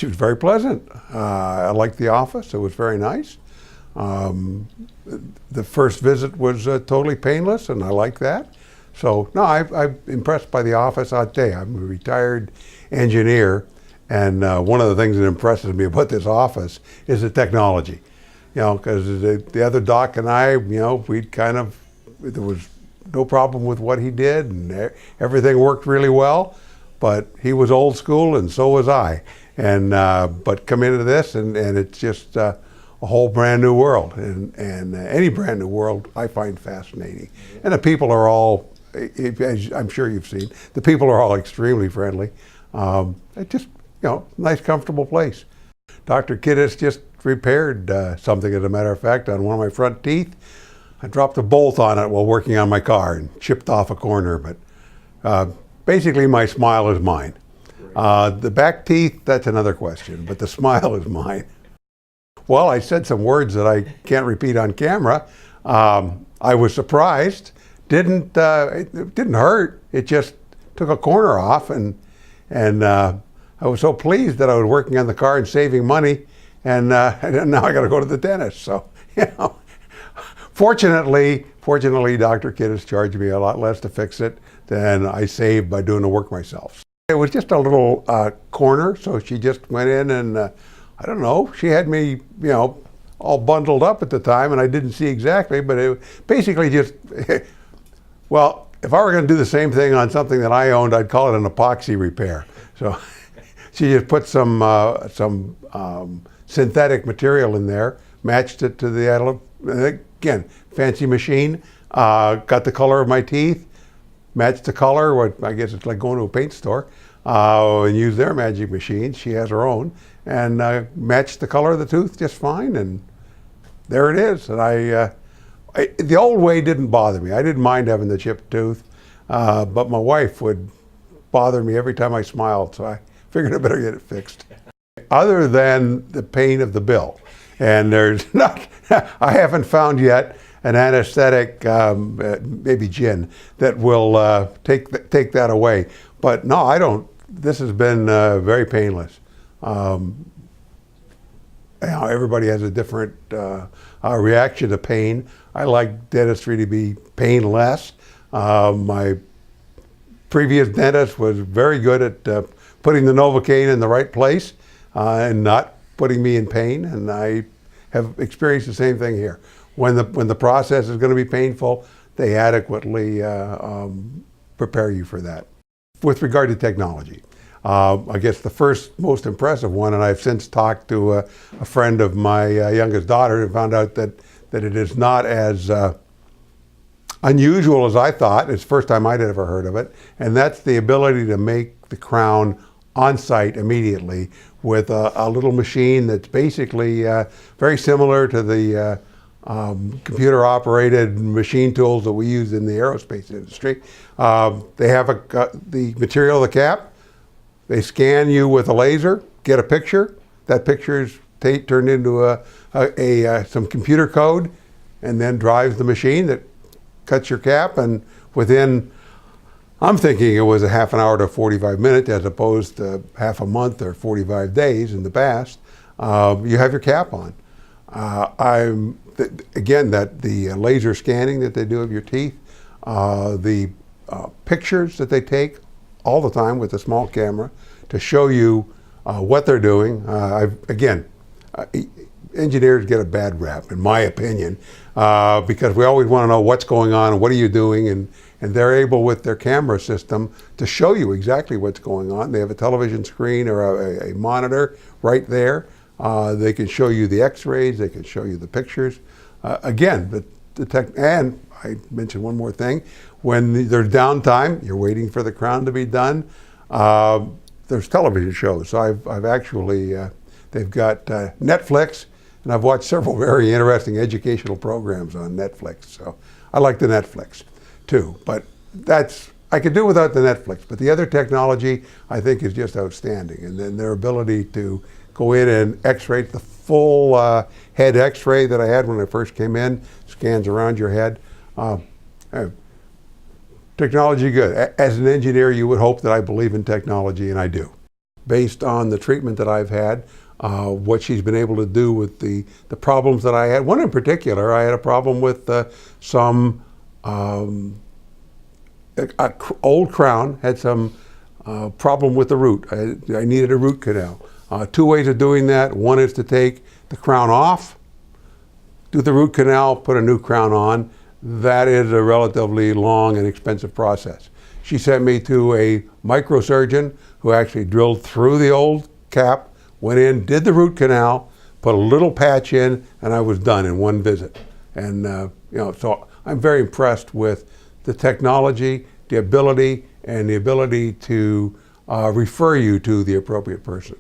She was very pleasant. I liked the office. It was very nice. The first visit was totally painless, and I like that. So, no, I'm impressed by the office. I'll tell you, I'm a retired engineer, and one of the things that impresses me about this office is the technology. You know, because the other doc and I, we'd there was no problem with what he did, and everything worked really well. But he was old school, and so was I. And but come into this, and it's just a whole brand new world. And any brand new world I find fascinating. And the people are all, as I'm sure you've seen, the people are all extremely friendly. It's just, nice, comfortable place. Dr. Kidess just repaired something, as a matter of fact, on one of my front teeth. I dropped a bolt on it while working on my car and chipped off a corner. But basically, my smile is mine. The back teeth, that's another question, but the smile is mine. Well, I said some words that I can't repeat on camera. I was surprised. It didn't hurt. It just took a corner off, and I was so pleased that I was working on the car and saving money, and now I got to go to the dentist. So, fortunately, Dr. Kidess charged me a lot less to fix it than I saved by doing the work myself. It was just a little corner, so she just went in and I don't know, she had me, all bundled up at the time, and I didn't see exactly, but it basically just, well, if I were going to do the same thing on something that I owned, I'd call it an epoxy repair. So she just put some synthetic material in there, matched it to the, again, fancy machine, got the color of my teeth, matched the color, what I guess it's like going to a paint store, and use their magic machine. She has her own, and matched the color of the tooth just fine, and there it is. And the old way didn't bother me. I didn't mind having the chipped tooth, but my wife would bother me every time I smiled, so I figured I better get it fixed. Other than the pain of the bill, and there's not, I haven't found yet an anesthetic, maybe gin, that will take that away. But no, I don't. This has been very painless. Everybody has a different reaction to pain. I like dentistry to be painless. My previous dentist was very good at putting the Novocaine in the right place and not putting me in pain, and I have experienced the same thing here. When the process is going to be painful, they adequately prepare you for that. With regard to technology, I guess the first most impressive one, and I've since talked to a friend of my youngest daughter and found out that it is not as unusual as I thought. It's the first time I'd ever heard of it, and that's the ability to make the crown on site immediately with a little machine that's basically very similar to the computer-operated machine tools that we use in the aerospace industry. They have the material of the cap. They scan you with a laser, get a picture. That picture is turned into some computer code, and then drives the machine that cuts your cap. And within, I'm thinking it was a half an hour to 45 minutes, as opposed to half a month or 45 days in the past. You have your cap on. Again, the laser scanning that they do of your teeth, the pictures that they take all the time with a small camera to show you what they're doing. Engineers get a bad rap, in my opinion, because we always want to know what's going on and what are you doing, and they're able with their camera system to show you exactly what's going on. They have a television screen or a monitor right there. They can show you the x-rays, they can show you the pictures. Again, and I mentioned one more thing, when there's downtime, you're waiting for the crown to be done, there's television shows. So I've actually, they've got Netflix, and I've watched several very interesting educational programs on Netflix. So I like the Netflix too, but I could do without the Netflix, but the other technology I think is just outstanding. And then their ability to go in and x-ray the full head x-ray that I had when I first came in, scans around your head. Technology good. As an engineer, you would hope that I believe in technology, and I do. based on the treatment that I've had, what she's been able to do with the problems that I had. One in particular, I had a problem with some old crown, had some problem with the root. I needed a root canal. 2 ways of doing that. One is to take the crown off, do the root canal, put a new crown on. That is a relatively long and expensive process. She sent me to a microsurgeon who actually drilled through the old cap, went in, did the root canal, put a little patch in, and I was done in one visit. And so I'm very impressed with the technology, the ability to refer you to the appropriate person.